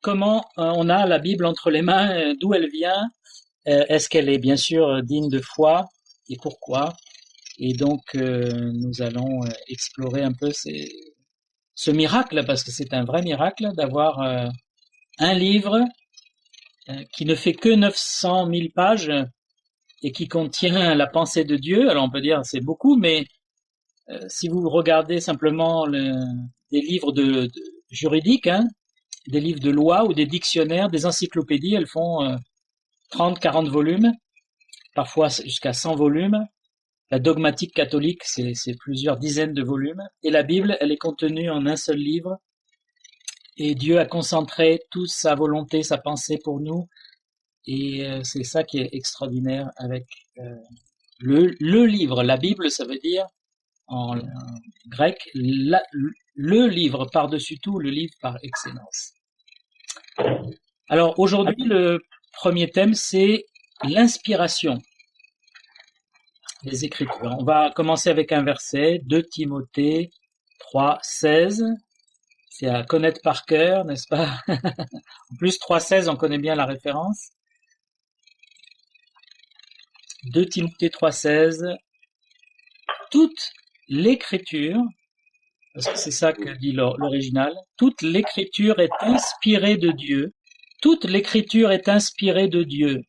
comment on a la Bible entre les mains, d'où elle vient, est-ce qu'elle est bien sûr digne de foi et pourquoi. Et donc nous allons explorer un peu ce miracle, parce que c'est un vrai miracle d'avoir un livre qui ne fait que 900 000 pages et qui contient la pensée de Dieu. Alors on peut dire c'est beaucoup, mais si vous regardez simplement des livres juridiques, hein, des livres de loi ou des dictionnaires, des encyclopédies, elles font 30, 40 volumes, parfois jusqu'à 100 volumes. La dogmatique catholique, c'est plusieurs dizaines de volumes. Et la Bible, elle est contenue en un seul livre. Et Dieu a concentré toute sa volonté, sa pensée pour nous. Et c'est ça qui est extraordinaire avec le livre. La Bible, ça veut dire en grec le livre par-dessus tout, le livre par excellence. Alors aujourd'hui, le premier thème, c'est l'inspiration des Écritures. On va commencer avec un verset, 2 Timothée 3, 16. C'est à connaître par cœur, n'est-ce pas? En plus, 3, 16, on connaît bien la référence. 2 Timothée 3, 16. Toute l'écriture, parce que c'est ça que dit l'original, toute l'écriture est inspirée de Dieu. Toute l'écriture est inspirée de Dieu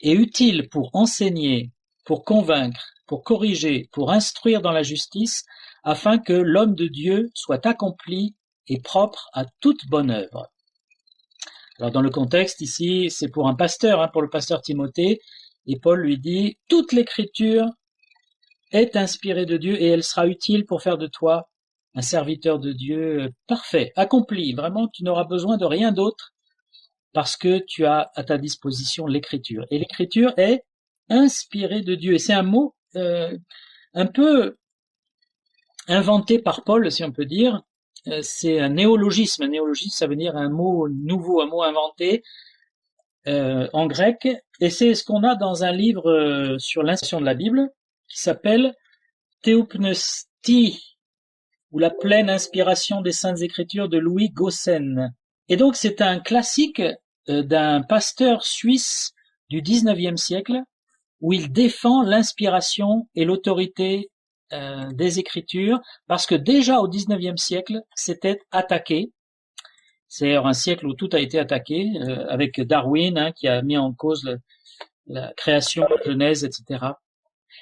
et utile pour enseigner, pour convaincre, pour corriger, pour instruire dans la justice, afin que l'homme de Dieu soit accompli et propre à toute bonne œuvre. Alors dans le contexte ici, c'est pour un pasteur, hein, pour le pasteur Timothée, et Paul lui dit, toute l'écriture est inspirée de Dieu et elle sera utile pour faire de toi un serviteur de Dieu parfait, accompli. Vraiment, tu n'auras besoin de rien d'autre parce que tu as à ta disposition l'écriture. Et l'écriture est inspirée de Dieu. Et c'est un mot un peu inventé par Paul, si on peut dire. C'est un néologisme. Un néologisme, ça veut dire un mot nouveau, un mot inventé en grec. Et c'est ce qu'on a dans un livre sur l'inspiration de la Bible qui s'appelle Théopneustie, ou la pleine inspiration des Saintes Écritures de Louis Gossen. Et donc c'est un classique d'un pasteur suisse du XIXe siècle où il défend l'inspiration et l'autorité des Écritures, parce que déjà au XIXe siècle c'était attaqué. C'est un siècle où tout a été attaqué, avec Darwin, hein, qui a mis en cause la création, la Genèse, etc.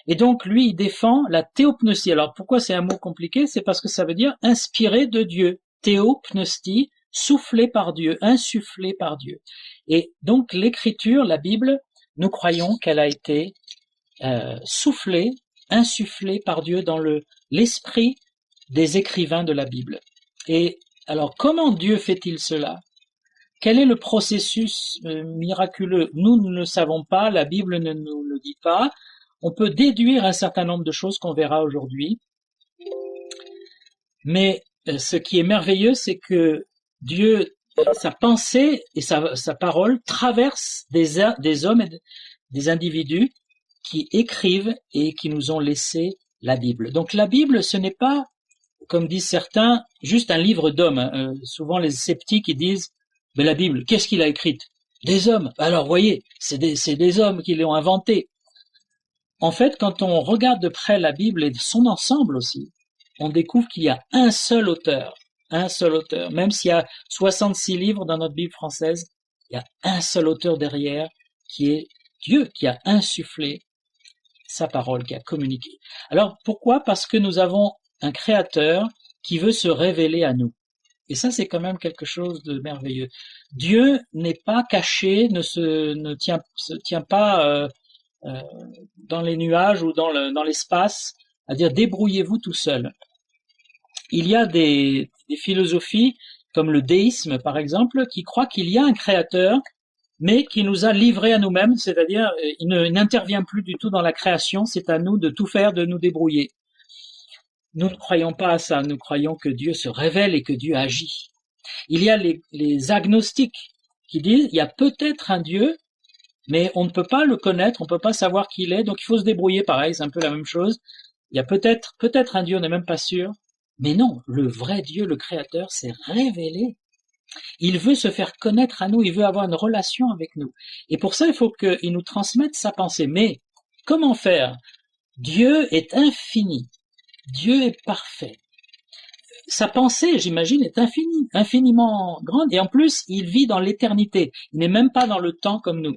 Et donc, lui, il défend la théopneustie. Alors, pourquoi c'est un mot compliqué? C'est parce que ça veut dire inspiré de Dieu. Théopneustie, soufflé par Dieu, insufflé par Dieu. Et donc, l'écriture, la Bible, nous croyons qu'elle a été soufflée, insufflée par Dieu dans l'esprit des écrivains de la Bible. Et alors, comment Dieu fait-il cela? Quel est le processus miraculeux? Nous ne le savons pas, la Bible ne nous le dit pas. On peut déduire un certain nombre de choses qu'on verra aujourd'hui. Mais ce qui est merveilleux, c'est que Dieu, sa pensée et sa parole traversent des hommes et des individus qui écrivent et qui nous ont laissé la Bible. Donc la Bible, ce n'est pas, comme disent certains, juste un livre d'hommes. Souvent les sceptiques, ils disent, mais la Bible, qu'est-ce qu'il a écrite? Des hommes. Alors voyez, c'est des hommes qui l'ont inventée. En fait, quand on regarde de près la Bible et son ensemble aussi, on découvre qu'il y a un seul auteur. Même s'il y a 66 livres dans notre Bible française, il y a un seul auteur derrière, qui est Dieu, qui a insufflé sa parole, qui a communiqué. Alors, pourquoi? Parce que nous avons un créateur qui veut se révéler à nous. Et ça, c'est quand même quelque chose de merveilleux. Dieu n'est pas caché, ne se tient pas dans les nuages ou dans l'espace, à dire débrouillez-vous tout seul. Il y a des philosophies comme le déisme par exemple qui croient qu'il y a un créateur mais qui nous a livrés à nous-mêmes, c'est-à-dire il n'intervient plus du tout dans la création, c'est à nous de tout faire, de nous débrouiller. Nous ne croyons pas à ça, nous croyons que Dieu se révèle et que Dieu agit. Il y a les agnostiques qui disent il y a peut-être un Dieu, mais on ne peut pas le connaître, on ne peut pas savoir qui il est, donc il faut se débrouiller, pareil, c'est un peu la même chose. Il y a peut-être un Dieu, on n'est même pas sûr, mais non, le vrai Dieu, le Créateur, s'est révélé Il veut se faire connaître à nous, il veut avoir une relation avec nous. Et pour ça, il faut qu'il nous transmette sa pensée. Mais comment faire? Dieu est infini, Dieu est parfait. Sa pensée, j'imagine, est infinie, infiniment grande, et en plus, il vit dans l'éternité. Il n'est même pas dans le temps comme nous.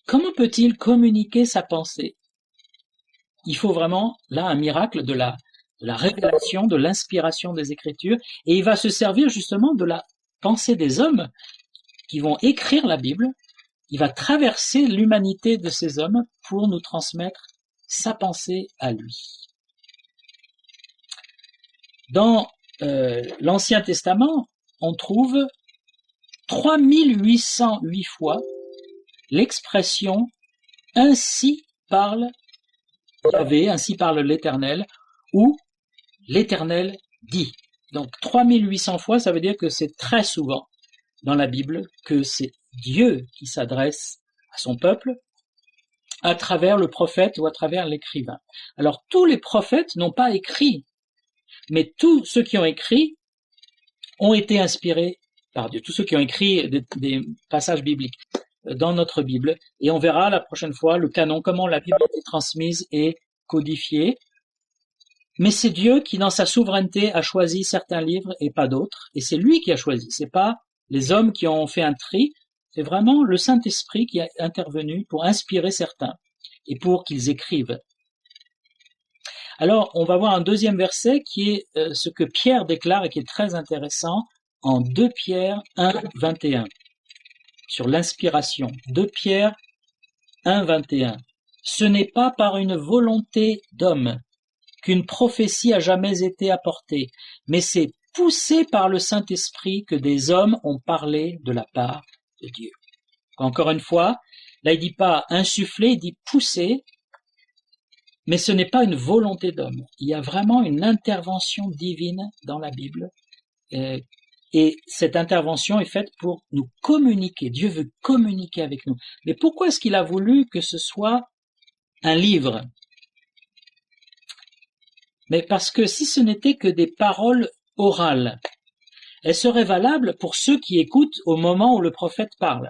Comment peut-il communiquer sa pensée? Il faut vraiment, là, un miracle de la révélation, de l'inspiration des Écritures, et il va se servir justement de la pensée des hommes qui vont écrire la Bible. Il va traverser l'humanité de ces hommes pour nous transmettre sa pensée à lui. Dans l'Ancien Testament, on trouve 3808 fois l'expression « ainsi parle Yahvé, ainsi parle l'Éternel » ou « l'Éternel dit ». Donc 3800 fois, ça veut dire que c'est très souvent dans la Bible que c'est Dieu qui s'adresse à son peuple à travers le prophète ou à travers l'écrivain. Alors tous les prophètes n'ont pas écrit, mais tous ceux qui ont écrit ont été inspirés par Dieu. Tous ceux qui ont écrit des passages bibliques dans notre Bible. Et on verra la prochaine fois le canon, comment la Bible a été transmise et codifiée. Mais c'est Dieu qui, dans sa souveraineté, a choisi certains livres et pas d'autres. Et c'est lui qui a choisi. C'est pas les hommes qui ont fait un tri. C'est vraiment le Saint-Esprit qui a intervenu pour inspirer certains et pour qu'ils écrivent. Alors, on va voir un deuxième verset qui est ce que Pierre déclare et qui est très intéressant en 2 Pierre 1, 21, sur l'inspiration. 2 Pierre 1, 21. Ce n'est pas par une volonté d'homme qu'une prophétie a jamais été apportée, mais c'est poussé par le Saint-Esprit que des hommes ont parlé de la part de Dieu. Encore une fois, là il dit pas insuffler, il dit pousser, mais ce n'est pas une volonté d'homme. Il y a vraiment une intervention divine dans la Bible. Et cette intervention est faite pour nous communiquer. Dieu veut communiquer avec nous. Mais pourquoi est-ce qu'il a voulu que ce soit un livre? Mais parce que si ce n'était que des paroles orales, elles seraient valables pour ceux qui écoutent au moment où le prophète parle.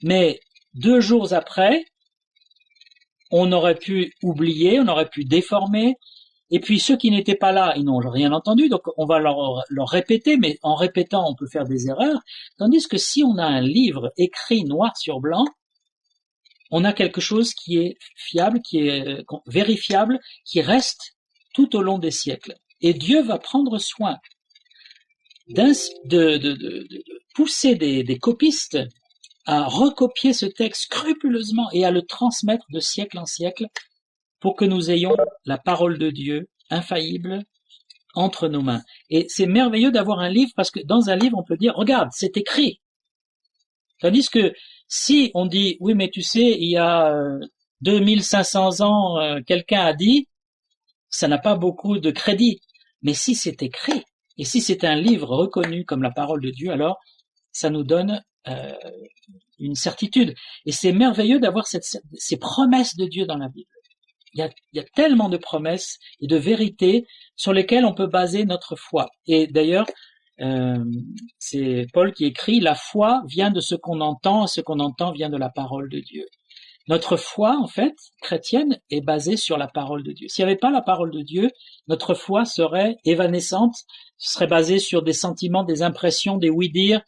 Mais 2 jours après, on aurait pu oublier, on aurait pu déformer, et puis ceux qui n'étaient pas là, ils n'ont rien entendu, donc on va leur répéter, mais en répétant, on peut faire des erreurs, tandis que si on a un livre écrit noir sur blanc, on a quelque chose qui est fiable, qui est vérifiable, qui reste tout au long des siècles. Et Dieu va prendre soin de pousser des copistes à recopier ce texte scrupuleusement et à le transmettre de siècle en siècle pour que nous ayons la parole de Dieu infaillible entre nos mains. Et c'est merveilleux d'avoir un livre parce que dans un livre, on peut dire, regarde, c'est écrit. Tandis que si on dit, oui, mais tu sais, il y a 2500 ans, quelqu'un a dit, ça n'a pas beaucoup de crédit. Mais si c'est écrit, et si c'est un livre reconnu comme la parole de Dieu, alors ça nous donne une certitude. Et c'est merveilleux d'avoir ces promesses de Dieu dans la Bible. Il y a tellement de promesses et de vérités sur lesquelles on peut baser notre foi. Et d'ailleurs, c'est Paul qui écrit « La foi vient de ce qu'on entend, et ce qu'on entend vient de la parole de Dieu ». Notre foi, en fait, chrétienne, est basée sur la parole de Dieu. S'il n'y avait pas la parole de Dieu, notre foi serait évanescente, serait basée sur des sentiments, des impressions, des oui-dire,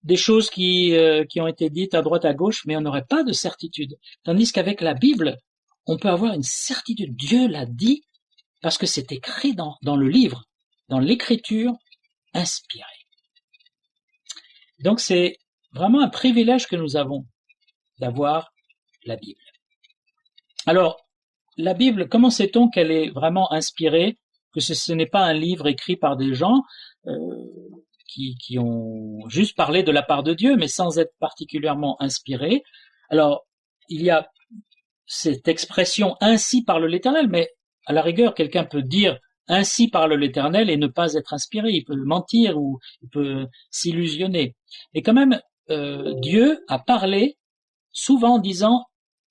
des choses qui ont été dites à droite à gauche, mais on n'aurait pas de certitude. Tandis qu'avec la Bible, on peut avoir une certitude. Dieu l'a dit parce que c'est écrit dans le livre, dans l'écriture inspirée. Donc c'est vraiment un privilège que nous avons d'avoir la Bible. Alors, la Bible, comment sait-on qu'elle est vraiment inspirée, que ce n'est pas un livre écrit par des gens qui ont juste parlé de la part de Dieu, mais sans être particulièrement inspirés? Alors, il y a cette expression « ainsi parle l'Éternel », mais à la rigueur, quelqu'un peut dire « ainsi parle l'Éternel » et ne pas être inspiré, il peut mentir ou il peut s'illusionner. Et quand même, Dieu a parlé souvent en disant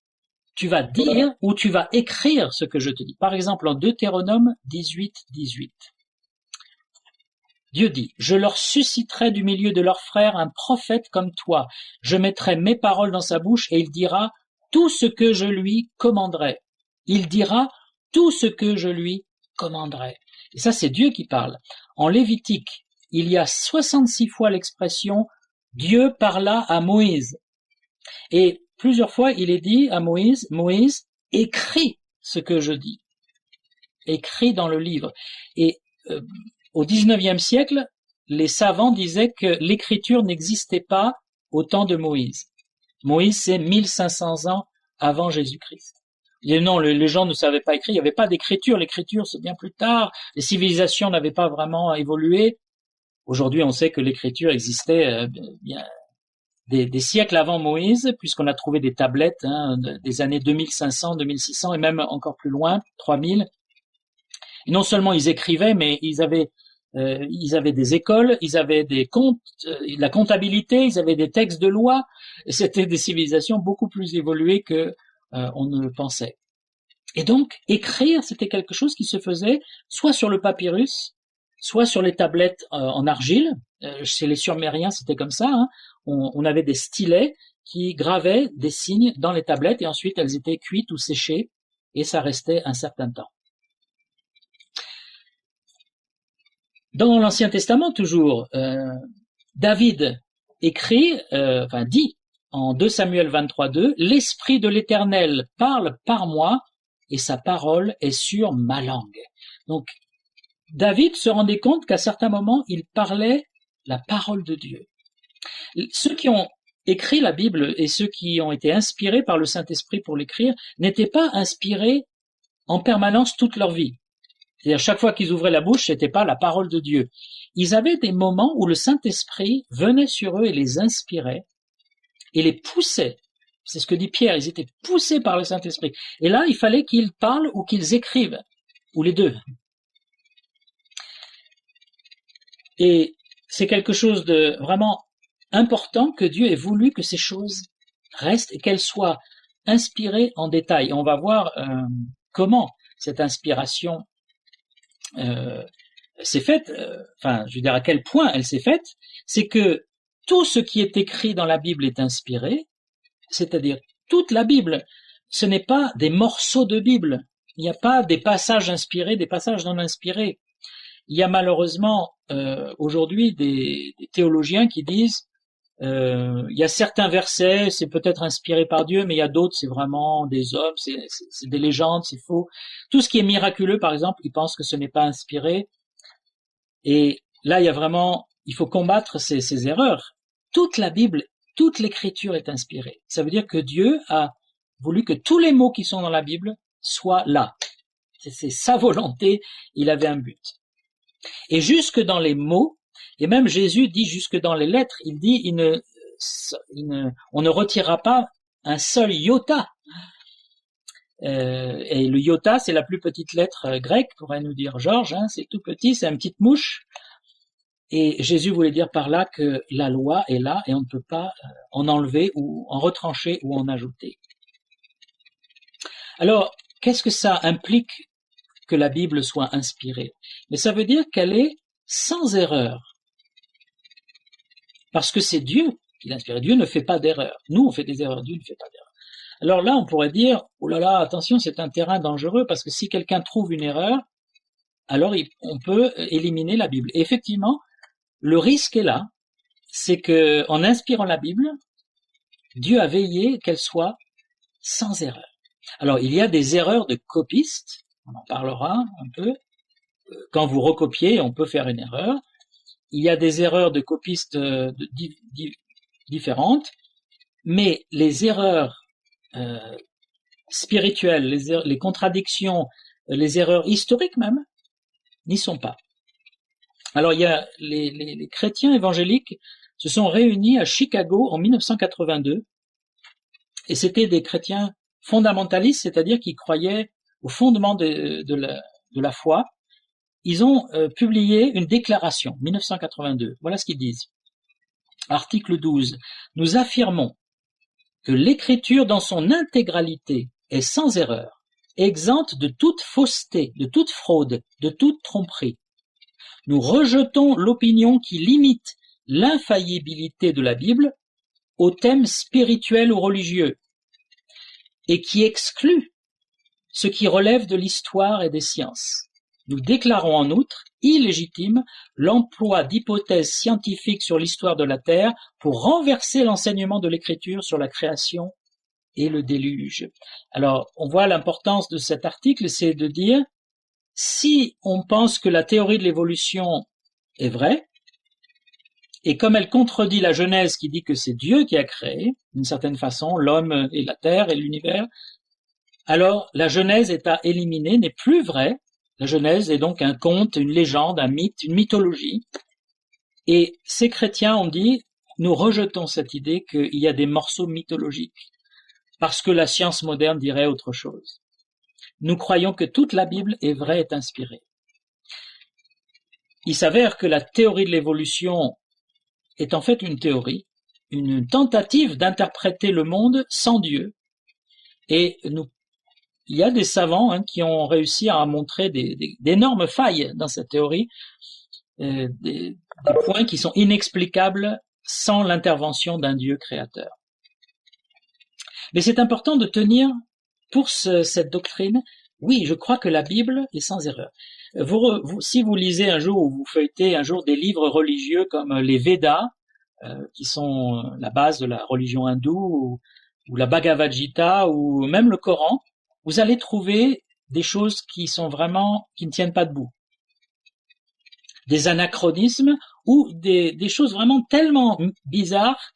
« tu vas dire ou tu vas écrire ce que je te dis ». Par exemple, en Deutéronome 18, 18. Dieu dit, « Je leur susciterai du milieu de leurs frères un prophète comme toi. Je mettrai mes paroles dans sa bouche et il dira tout ce que je lui commanderai. Il dira tout ce que je lui commanderai. » Et ça, c'est Dieu qui parle. En Lévitique, il y a 66 fois l'expression « Dieu parla à Moïse ». Et plusieurs fois, il est dit à Moïse, « Moïse, écris ce que je dis. Écris dans le livre. » Et au XIXe siècle, les savants disaient que l'écriture n'existait pas au temps de Moïse. Moïse, c'est 1500 ans avant Jésus-Christ. Et non, les gens ne savaient pas écrire, il n'y avait pas d'écriture. L'écriture, c'est bien plus tard. Les civilisations n'avaient pas vraiment évolué. Aujourd'hui, on sait que l'écriture existait bien des siècles avant Moïse, puisqu'on a trouvé des tablettes des années 2500, 2600 et même encore plus loin, 3000. Et non seulement ils écrivaient, mais ils avaient des écoles, ils avaient des comptes, la comptabilité, ils avaient des textes de loi. C'était des civilisations beaucoup plus évoluées que on ne le pensait. Et donc, écrire, c'était quelque chose qui se faisait soit sur le papyrus, soit sur les tablettes en argile. Chez les Surmériens, c'était comme ça. On avait des stylets qui gravaient des signes dans les tablettes et ensuite elles étaient cuites ou séchées et ça restait un certain temps. Dans l'Ancien Testament, toujours, David dit en 2 Samuel 23:2, « L'Esprit de l'Éternel parle par moi et sa parole est sur ma langue. » Donc, David se rendait compte qu'à certains moments, il parlait la parole de Dieu. Ceux qui ont écrit la Bible et ceux qui ont été inspirés par le Saint-Esprit pour l'écrire n'étaient pas inspirés en permanence toute leur vie. C'est-à-dire, chaque fois qu'ils ouvraient la bouche, c'était pas la parole de Dieu. Ils avaient des moments où le Saint-Esprit venait sur eux et les inspirait et les poussait. C'est ce que dit Pierre, ils étaient poussés par le Saint-Esprit. Et là, il fallait qu'ils parlent ou qu'ils écrivent, ou les deux. Et c'est quelque chose de vraiment important que Dieu ait voulu que ces choses restent et qu'elles soient inspirées en détail. On va voir comment cette inspiration s'est faite, je veux dire à quel point elle s'est faite, c'est que tout ce qui est écrit dans la Bible est inspiré, c'est-à-dire toute la Bible. Ce n'est pas des morceaux de Bible. Il n'y a pas des passages inspirés, des passages non inspirés. Il y a malheureusement aujourd'hui des théologiens qui disent il y a certains versets, c'est peut-être inspiré par Dieu, mais il y a d'autres, c'est vraiment des hommes, c'est des légendes, c'est faux. Tout ce qui est miraculeux, par exemple, ils pensent que ce n'est pas inspiré. Et là, il faut combattre ces erreurs. Toute la Bible, toute l'écriture est inspirée. Ça veut dire que Dieu a voulu que tous les mots qui sont dans la Bible soient là. C'est sa volonté, il avait un but. Et jusque dans les mots, et même Jésus dit jusque dans les lettres, il dit on ne retirera pas un seul iota. Et le iota, c'est la plus petite lettre grecque, pourrait nous dire Georges, c'est tout petit, c'est une petite mouche. Et Jésus voulait dire par là que la loi est là et on ne peut pas en enlever ou en retrancher ou en ajouter. Alors, qu'est-ce que ça implique que la Bible soit inspirée? Mais ça veut dire qu'elle est sans erreur. Parce que c'est Dieu qui l'inspire. Dieu ne fait pas d'erreur. Nous, on fait des erreurs. Dieu ne fait pas d'erreur. Alors là, on pourrait dire, oh là là, attention, c'est un terrain dangereux parce que si quelqu'un trouve une erreur, alors on peut éliminer la Bible. Et effectivement, le risque est là, c'est que en inspirant la Bible, Dieu a veillé qu'elle soit sans erreur. Alors, il y a des erreurs de copistes, on en parlera un peu. Quand vous recopiez, on peut faire une erreur. Il y a des erreurs de copistes différentes, mais les erreurs spirituelles, les contradictions, les erreurs historiques même, n'y sont pas. Alors il y a les chrétiens évangéliques se sont réunis à Chicago en 1982, et c'était des chrétiens fondamentalistes, c'est-à-dire qui croyaient au fondement de la foi. Ils ont publié une déclaration, 1982. Voilà ce qu'ils disent. Article 12. Nous affirmons que l'écriture dans son intégralité est sans erreur, exempte de toute fausseté, de toute fraude, de toute tromperie. Nous rejetons l'opinion qui limite l'infaillibilité de la Bible aux thèmes spirituels ou religieux et qui exclut ce qui relève de l'histoire et des sciences. Nous déclarons en outre illégitime l'emploi d'hypothèses scientifiques sur l'histoire de la Terre pour renverser l'enseignement de l'Écriture sur la création et le déluge. Alors, on voit l'importance de cet article, c'est de dire, si on pense que la théorie de l'évolution est vraie, et comme elle contredit la Genèse qui dit que c'est Dieu qui a créé, d'une certaine façon, l'homme et la terre et l'univers, alors la Genèse est à éliminer, n'est plus vraie. La Genèse est donc un conte, une légende, un mythe, une mythologie. Et ces chrétiens ont dit, nous rejetons cette idée qu'il y a des morceaux mythologiques, parce que la science moderne dirait autre chose. Nous croyons que toute la Bible est vraie, est inspirée. Il s'avère que la théorie de l'évolution est en fait une théorie, une tentative d'interpréter le monde sans Dieu. Et il y a des savants qui ont réussi à montrer d'énormes failles dans cette théorie, des points qui sont inexplicables sans l'intervention d'un Dieu créateur. Mais c'est important de tenir pour cette doctrine, oui, je crois que la Bible est sans erreur. Si vous lisez un jour ou vous feuilletez un jour des livres religieux comme les Védas, qui sont la base de la religion hindoue, ou la Bhagavad Gita, ou même le Coran, vous allez trouver des choses qui ne tiennent pas debout. Des anachronismes ou des choses vraiment tellement bizarres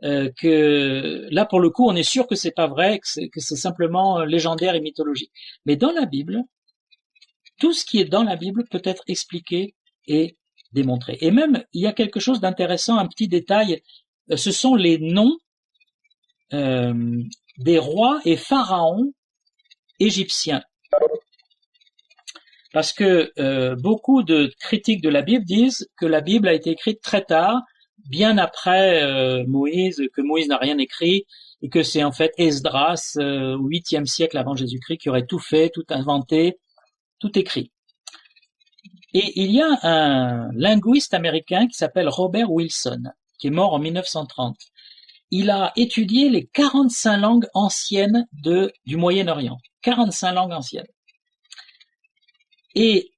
que là, pour le coup, on est sûr que c'est pas vrai, que c'est simplement légendaire et mythologique. Mais dans la Bible, tout ce qui est dans la Bible peut être expliqué et démontré. Et même, il y a quelque chose d'intéressant, un petit détail, ce sont les noms des rois et pharaons égyptiens. Parce que beaucoup de critiques de la Bible disent que la Bible a été écrite très tard, bien après Moïse, que Moïse n'a rien écrit, et que c'est en fait Esdras, au 8e siècle avant Jésus-Christ, qui aurait tout fait, tout inventé, tout écrit. Et il y a un linguiste américain qui s'appelle Robert Wilson, qui est mort en 1930. Il a étudié les 45 langues anciennes du Moyen-Orient. 45 langues anciennes. Et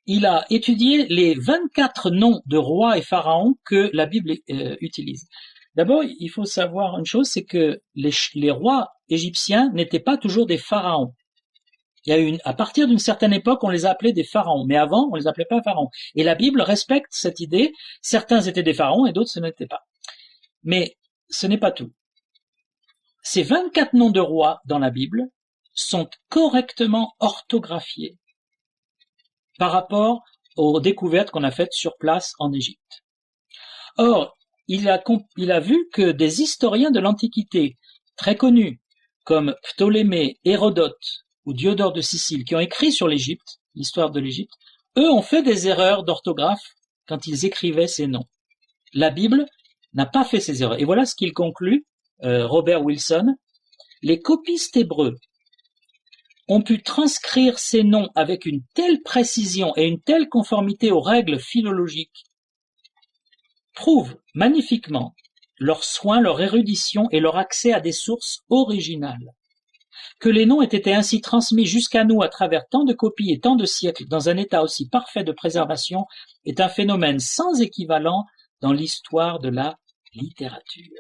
il a étudié les 24 noms de rois et pharaons que la Bible utilise. D'abord, il faut savoir une chose, c'est que les rois égyptiens n'étaient pas toujours des pharaons. À partir d'une certaine époque, on les a appelés des pharaons, mais avant, on les appelait pas pharaons. Et la Bible respecte cette idée. Certains étaient des pharaons et d'autres ce n'étaient pas. Mais ce n'est pas tout. Ces 24 noms de rois dans la Bible sont correctement orthographiés par rapport aux découvertes qu'on a faites sur place en Égypte. Or, il a vu que des historiens de l'Antiquité très connus, comme Ptolémée, Hérodote ou Diodore de Sicile, qui ont écrit sur l'Égypte, l'histoire de l'Égypte, eux ont fait des erreurs d'orthographe quand ils écrivaient ces noms. La Bible n'a pas fait ces erreurs. Et voilà ce qu'il conclut, Robert Wilson. Les copistes hébreux ont pu transcrire ces noms avec une telle précision et une telle conformité aux règles philologiques, prouvent magnifiquement leur soin, leur érudition et leur accès à des sources originales. Que les noms aient été ainsi transmis jusqu'à nous à travers tant de copies et tant de siècles dans un état aussi parfait de préservation est un phénomène sans équivalent dans l'histoire de la littérature.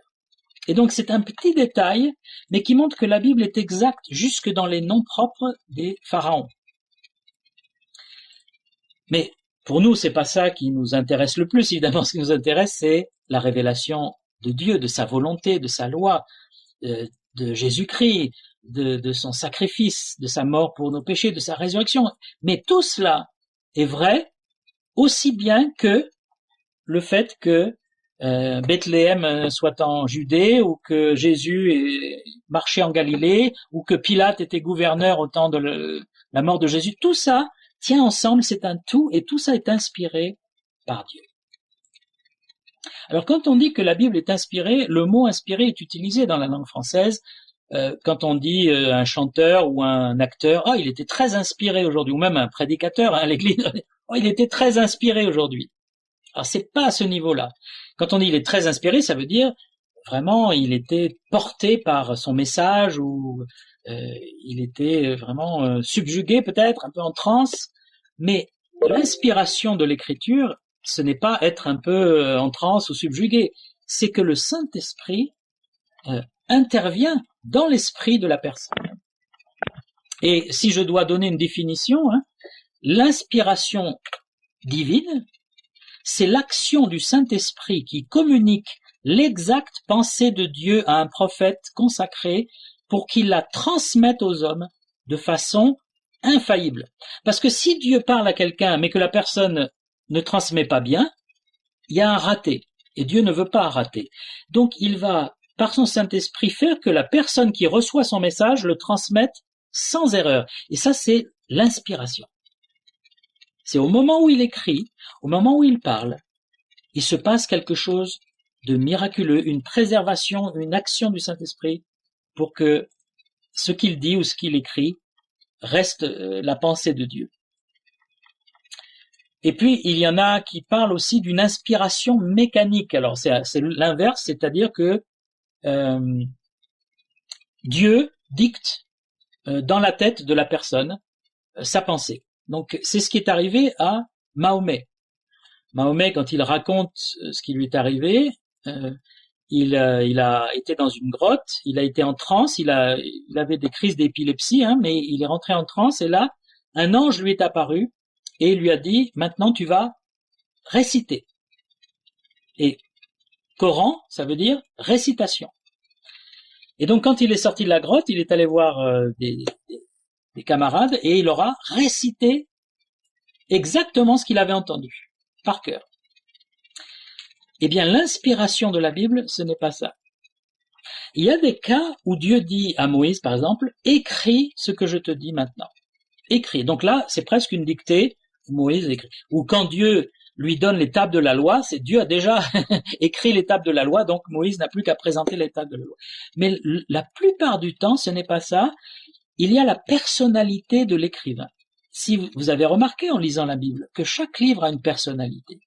Et donc c'est un petit détail, mais qui montre que la Bible est exacte jusque dans les noms propres des pharaons. Mais pour nous, c'est pas ça qui nous intéresse le plus. Évidemment, ce qui nous intéresse, c'est la révélation de Dieu, de sa volonté, de sa loi, de Jésus-Christ, de son sacrifice, de sa mort pour nos péchés, de sa résurrection. Mais tout cela est vrai aussi bien que le fait que Bethléem soit en Judée, ou que Jésus marchait en Galilée, ou que Pilate était gouverneur au temps de la mort de Jésus. Tout ça tient ensemble, c'est un tout, et tout ça est inspiré par Dieu. Alors quand on dit que la Bible est inspirée, le mot inspiré est utilisé dans la langue française. Quand on dit un chanteur ou un acteur, il était très inspiré aujourd'hui, ou même un prédicateur à l'église, Oh, il était très inspiré aujourd'hui. Alors c'est pas à ce niveau-là. Quand on dit il est très inspiré, ça veut dire vraiment il était porté par son message ou il était vraiment subjugué peut-être, un peu en transe. Mais l'inspiration de l'écriture, ce n'est pas être un peu en transe ou subjugué. C'est que le Saint-Esprit intervient dans l'esprit de la personne. Et si je dois donner une définition, l'inspiration divine, c'est l'action du Saint-Esprit qui communique l'exacte pensée de Dieu à un prophète consacré pour qu'il la transmette aux hommes de façon infaillible. Parce que si Dieu parle à quelqu'un mais que la personne ne transmet pas bien, il y a un raté. Et Dieu ne veut pas rater. Donc il va, par son Saint-Esprit, faire que la personne qui reçoit son message le transmette sans erreur. Et ça, c'est l'inspiration. C'est au moment où il écrit, au moment où il parle, il se passe quelque chose de miraculeux, une préservation, une action du Saint-Esprit pour que ce qu'il dit ou ce qu'il écrit reste la pensée de Dieu. Et puis, il y en a qui parlent aussi d'une inspiration mécanique. Alors, c'est l'inverse, c'est-à-dire que Dieu dicte dans la tête de la personne sa pensée. Donc, c'est ce qui est arrivé à Mahomet. Mahomet, quand il raconte ce qui lui est arrivé, il a été dans une grotte, il a été en transe, il avait des crises d'épilepsie, mais il est rentré en transe et là, un ange lui est apparu et il lui a dit, maintenant tu vas réciter. Et Coran, ça veut dire récitation. Et donc quand il est sorti de la grotte, il est allé voir des camarades et il leur a récité exactement ce qu'il avait entendu, par cœur. Eh bien, l'inspiration de la Bible, ce n'est pas ça. Il y a des cas où Dieu dit à Moïse, par exemple, écris ce que je te dis maintenant. Écris. Donc là, c'est presque une dictée. Moïse écrit. Ou quand Dieu lui donne les tables de la loi, c'est Dieu a déjà écrit les tables de la loi, donc Moïse n'a plus qu'à présenter les tables de la loi. Mais la plupart du temps, ce n'est pas ça. Il y a la personnalité de l'écrivain. Si vous avez remarqué en lisant la Bible que chaque livre a une personnalité.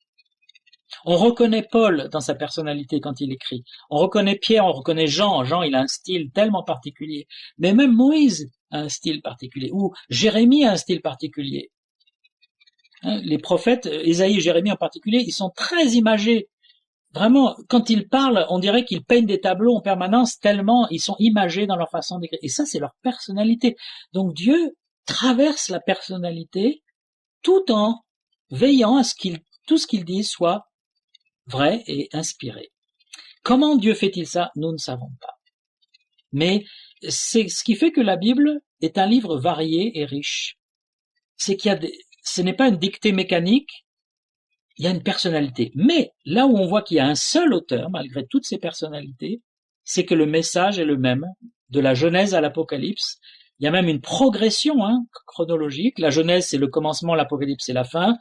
On reconnaît Paul dans sa personnalité quand il écrit. On reconnaît Pierre, on reconnaît Jean. Jean, il a un style tellement particulier. Mais même Moïse a un style particulier. Ou Jérémie a un style particulier. Les prophètes, Ésaïe et Jérémie en particulier, ils sont très imagés. Vraiment, quand ils parlent, on dirait qu'ils peignent des tableaux en permanence tellement ils sont imagés dans leur façon d'écrire. Et ça, c'est leur personnalité. Donc Dieu traverse la personnalité tout en veillant à ce tout ce qu'il dit soit vrai et inspiré. Comment Dieu fait-il ça? Nous ne savons pas. Mais c'est ce qui fait que la Bible est un livre varié et riche. C'est ce n'est pas une dictée mécanique, il y a une personnalité. Mais là où on voit qu'il y a un seul auteur, malgré toutes ces personnalités, c'est que le message est le même, de la Genèse à l'Apocalypse. Il y a même une progression chronologique. La Genèse, c'est le commencement, l'Apocalypse, c'est la fin.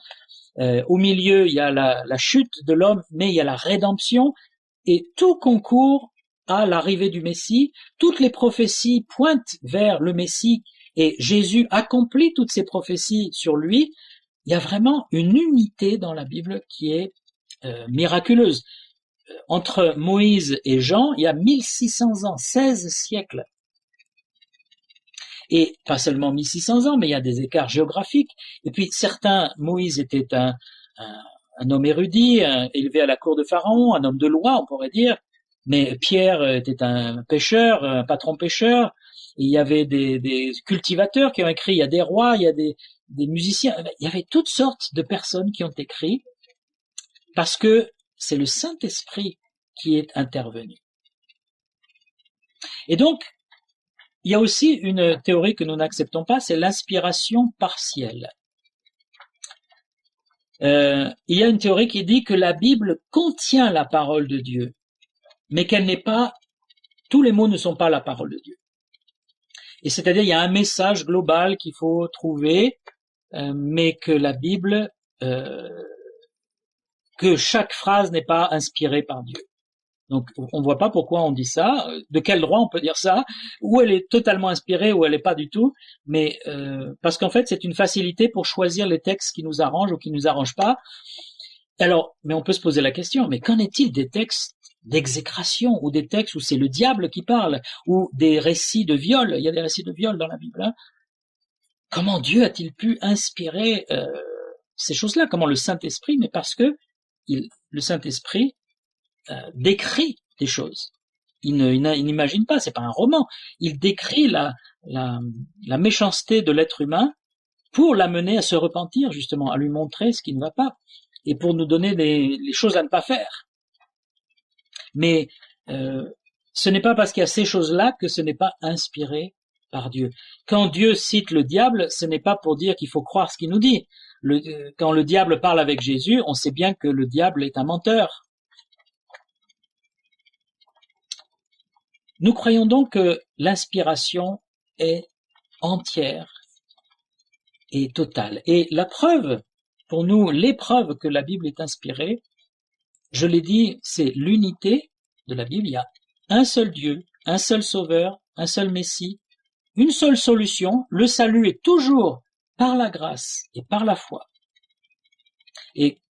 Au milieu, il y a la chute de l'homme, mais il y a la rédemption, et tout concourt à l'arrivée du Messie. Toutes les prophéties pointent vers le Messie, et Jésus accomplit toutes ces prophéties sur lui. Il y a vraiment une unité dans la Bible qui est miraculeuse. Entre Moïse et Jean, il y a 1600 ans, 16 siècles. Et pas seulement 1600 ans, mais il y a des écarts géographiques. Et puis Moïse était un homme érudit, élevé à la cour de Pharaon, un homme de loi, on pourrait dire. Mais Pierre était un pêcheur, un patron pêcheur. Et il y avait des cultivateurs qui ont écrit, il y a des rois, il y a des musiciens. Il y avait toutes sortes de personnes qui ont écrit parce que c'est le Saint-Esprit qui est intervenu. Et donc, il y a aussi une théorie que nous n'acceptons pas, c'est l'inspiration partielle. Il y a une théorie qui dit que la Bible contient la parole de Dieu, mais qu'elle n'est pas, tous les mots ne sont pas la parole de Dieu. Et c'est-à-dire, il y a un message global qu'il faut trouver, mais que la Bible, que chaque phrase n'est pas inspirée par Dieu. Donc on ne voit pas pourquoi on dit ça, de quel droit on peut dire ça, ou elle est totalement inspirée ou elle n'est pas du tout, mais parce qu'en fait c'est une facilité pour choisir les textes qui nous arrangent ou qui nous arrangent pas. Alors, mais on peut se poser la question, mais qu'en est-il des textes d'exécration ou des textes où c'est le diable qui parle ou des récits de viol? Il y a des récits de viol dans la Bible. Hein. Comment Dieu a-t-il pu inspirer ces choses-là? Comment le Saint-Esprit? Mais parce que le Saint-Esprit décrit des choses. Il n'imagine pas, c'est pas un roman. Il décrit la méchanceté de l'être humain pour l'amener à se repentir, justement, à lui montrer ce qui ne va pas, et pour nous donner les choses à ne pas faire. Mais ce n'est pas parce qu'il y a ces choses-là que ce n'est pas inspiré par Dieu. Quand Dieu cite le diable, ce n'est pas pour dire qu'il faut croire ce qu'il nous dit. Quand le diable parle avec Jésus, on sait bien que le diable est un menteur. Nous croyons donc que l'inspiration est entière et totale. Et la preuve, pour nous, l'épreuve que la Bible est inspirée, je l'ai dit, c'est l'unité de la Bible. Il y a un seul Dieu, un seul Sauveur, un seul Messie, une seule solution. Le salut est toujours par la grâce et par la foi. Et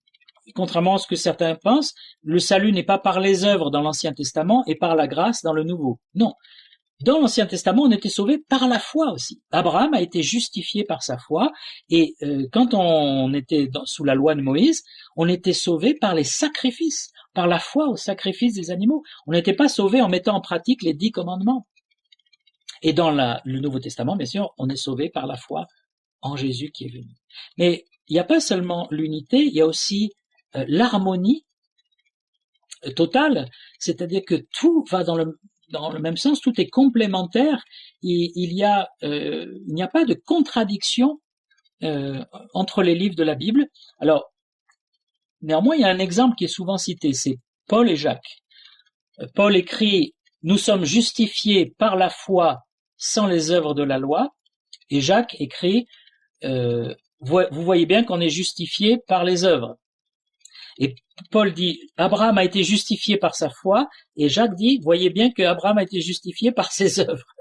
contrairement à ce que certains pensent, le salut n'est pas par les œuvres dans l'Ancien Testament et par la grâce dans le Nouveau. Non. Dans l'Ancien Testament, on était sauvé par la foi aussi. Abraham a été justifié par sa foi, et quand on était sous la loi de Moïse, on était sauvé par les sacrifices, par la foi au sacrifice des animaux. On n'était pas sauvé en mettant en pratique les 10 commandements. Et dans le Nouveau Testament, bien sûr, on est sauvé par la foi en Jésus qui est venu. Mais il n'y a pas seulement l'unité, il y a aussi l'harmonie totale, c'est-à-dire que tout va dans le même sens, tout est complémentaire, il n'y a pas de contradiction entre les livres de la Bible. Alors, néanmoins, il y a un exemple qui est souvent cité, c'est Paul et Jacques. Paul écrit « Nous sommes justifiés par la foi sans les œuvres de la loi », et Jacques écrit vous voyez bien qu'on est justifié par les œuvres. Et Paul dit, Abraham a été justifié par sa foi, et Jacques dit, voyez bien que Abraham a été justifié par ses œuvres.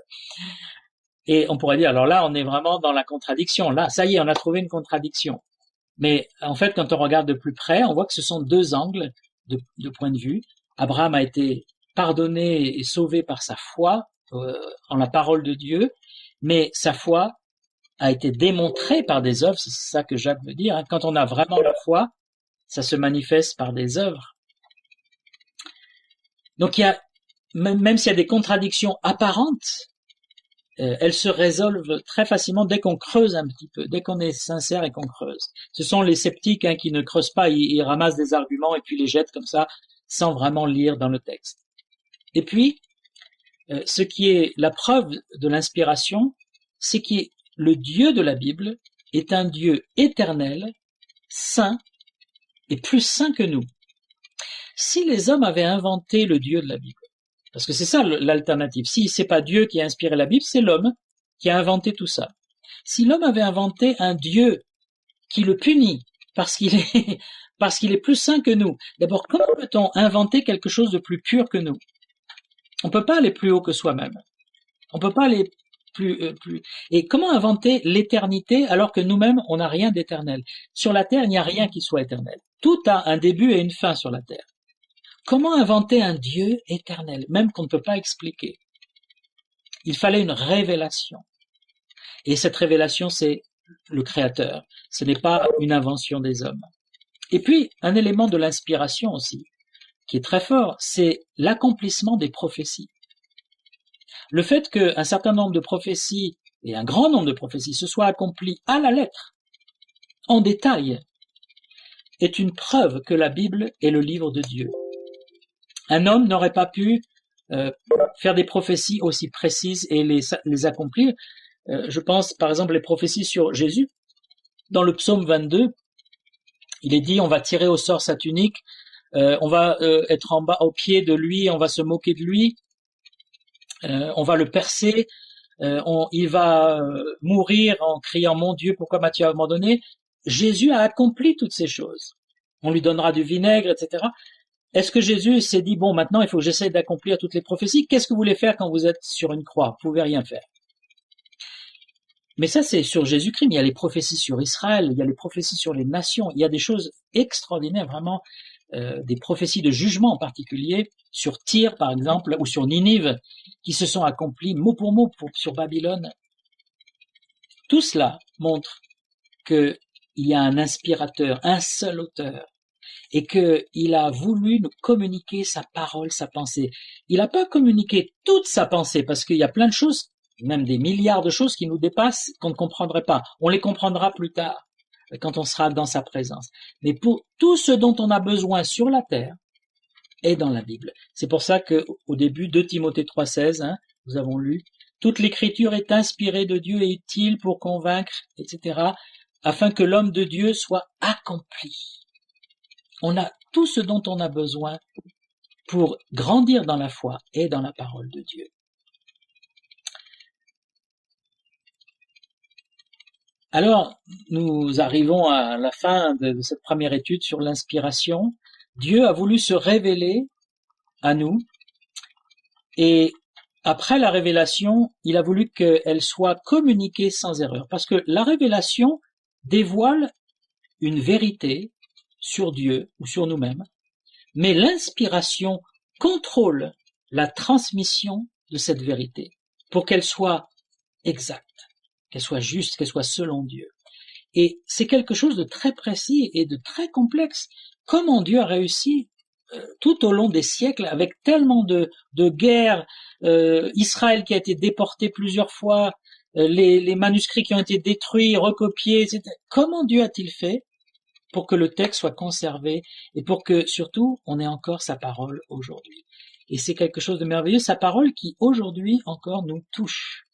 Et on pourrait dire, alors là, on est vraiment dans la contradiction. Là, ça y est, on a trouvé une contradiction. Mais en fait, quand on regarde de plus près, on voit que ce sont deux angles de point de vue. Abraham a été pardonné et sauvé par sa foi en la parole de Dieu, mais sa foi a été démontrée par des œuvres, c'est ça que Jacques veut dire. Hein. Quand on a vraiment la foi, ça se manifeste par des œuvres. Donc il y a, même s'il y a des contradictions apparentes, elles se résolvent très facilement dès qu'on creuse un petit peu, dès qu'on est sincère et qu'on creuse. Ce sont les sceptiques qui ne creusent pas, ils ramassent des arguments et puis les jettent comme ça, sans vraiment lire dans le texte. Et puis, ce qui est la preuve de l'inspiration, c'est que le Dieu de la Bible est un Dieu éternel, saint, et plus saint que nous. Si les hommes avaient inventé le Dieu de la Bible, parce que c'est ça l'alternative, si c'est pas Dieu qui a inspiré la Bible, c'est l'homme qui a inventé tout ça. Si l'homme avait inventé un Dieu qui le punit parce qu'il est plus saint que nous, d'abord, comment peut-on inventer quelque chose de plus pur que nous? On peut pas aller plus haut que soi-même. On peut pas aller plus. Et comment inventer l'éternité alors que nous-mêmes, on n'a rien d'éternel? Sur la terre, il n'y a rien qui soit éternel. Tout a un début et une fin sur la terre. Comment inventer un Dieu éternel, même qu'on ne peut pas expliquer? Il fallait une révélation. Et cette révélation, c'est le Créateur. Ce n'est pas une invention des hommes. Et puis, un élément de l'inspiration aussi, qui est très fort, c'est l'accomplissement des prophéties. Le fait qu'un certain nombre de prophéties, et un grand nombre de prophéties, se soient accomplies à la lettre, en détail, est une preuve que la Bible est le livre de Dieu. Un homme n'aurait pas pu faire des prophéties aussi précises et les accomplir. Je pense par exemple les prophéties sur Jésus. Dans le psaume 22, il est dit on va tirer au sort sa tunique, on va être en bas au pied de lui, on va se moquer de lui, on va le percer, il va mourir en criant mon Dieu, pourquoi m'as-tu abandonné? Jésus a accompli toutes ces choses. On lui donnera du vinaigre, etc. Est-ce que Jésus s'est dit, bon, maintenant, il faut que j'essaie d'accomplir toutes les prophéties? Qu'est-ce que vous voulez faire quand vous êtes sur une croix? Vous pouvez rien faire. Mais ça, c'est sur Jésus-Christ. Mais il y a les prophéties sur Israël, il y a les prophéties sur les nations. Il y a des choses extraordinaires, vraiment, des prophéties de jugement en particulier, sur Tyr, par exemple, ou sur Ninive, qui se sont accomplies mot pour mot sur Babylone. Tout cela montre qu'il y a un inspirateur, un seul auteur, et qu'il a voulu nous communiquer sa parole, sa pensée. Il n'a pas communiqué toute sa pensée, parce qu'il y a plein de choses, même des milliards de choses qui nous dépassent, qu'on ne comprendrait pas. On les comprendra plus tard, quand on sera dans sa présence. Mais pour tout ce dont on a besoin sur la terre est dans la Bible. C'est pour ça qu'au début, 2 Timothée 3,16, nous avons lu, toute l'écriture est inspirée de Dieu et utile pour convaincre, etc., afin que l'homme de Dieu soit accompli. On a tout ce dont on a besoin pour grandir dans la foi et dans la parole de Dieu. Alors, nous arrivons à la fin de cette première étude sur l'inspiration. Dieu a voulu se révéler à nous, et après la révélation, il a voulu qu'elle soit communiquée sans erreur, parce que la révélation dévoile une vérité sur Dieu ou sur nous-mêmes, mais l'inspiration contrôle la transmission de cette vérité pour qu'elle soit exacte, qu'elle soit juste, qu'elle soit selon Dieu. Et c'est quelque chose de très précis et de très complexe. Comment Dieu a réussi tout au long des siècles, avec tellement de guerres, Israël qui a été déporté plusieurs fois, les manuscrits qui ont été détruits, recopiés, etc. Comment Dieu a-t-il fait pour que le texte soit conservé et pour que, surtout, on ait encore sa parole aujourd'hui? Et c'est quelque chose de merveilleux, sa parole qui, aujourd'hui, encore nous touche,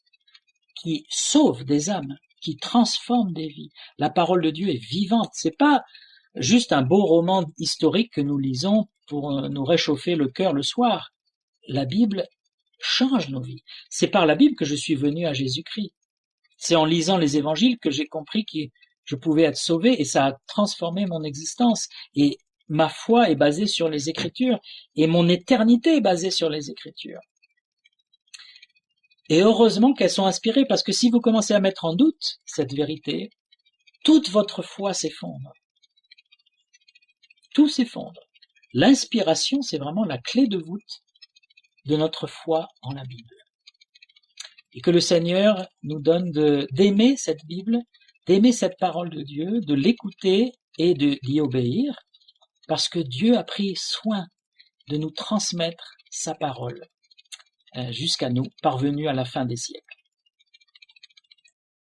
qui sauve des âmes, qui transforme des vies. La parole de Dieu est vivante. C'est pas juste un beau roman historique que nous lisons pour nous réchauffer le cœur le soir. La Bible change nos vies. C'est par la Bible que je suis venu à Jésus-Christ. C'est en lisant les évangiles que j'ai compris que je pouvais être sauvé, et ça a transformé mon existence. Et ma foi est basée sur les Écritures, et mon éternité est basée sur les Écritures. Et heureusement qu'elles sont inspirées, parce que si vous commencez à mettre en doute cette vérité, toute votre foi s'effondre. Tout s'effondre. L'inspiration, c'est vraiment la clé de voûte de notre foi en la Bible. Et que le Seigneur nous donne d'aimer cette Bible, d'aimer cette parole de Dieu, de l'écouter et d'y obéir, parce que Dieu a pris soin de nous transmettre sa parole jusqu'à nous, parvenus à la fin des siècles.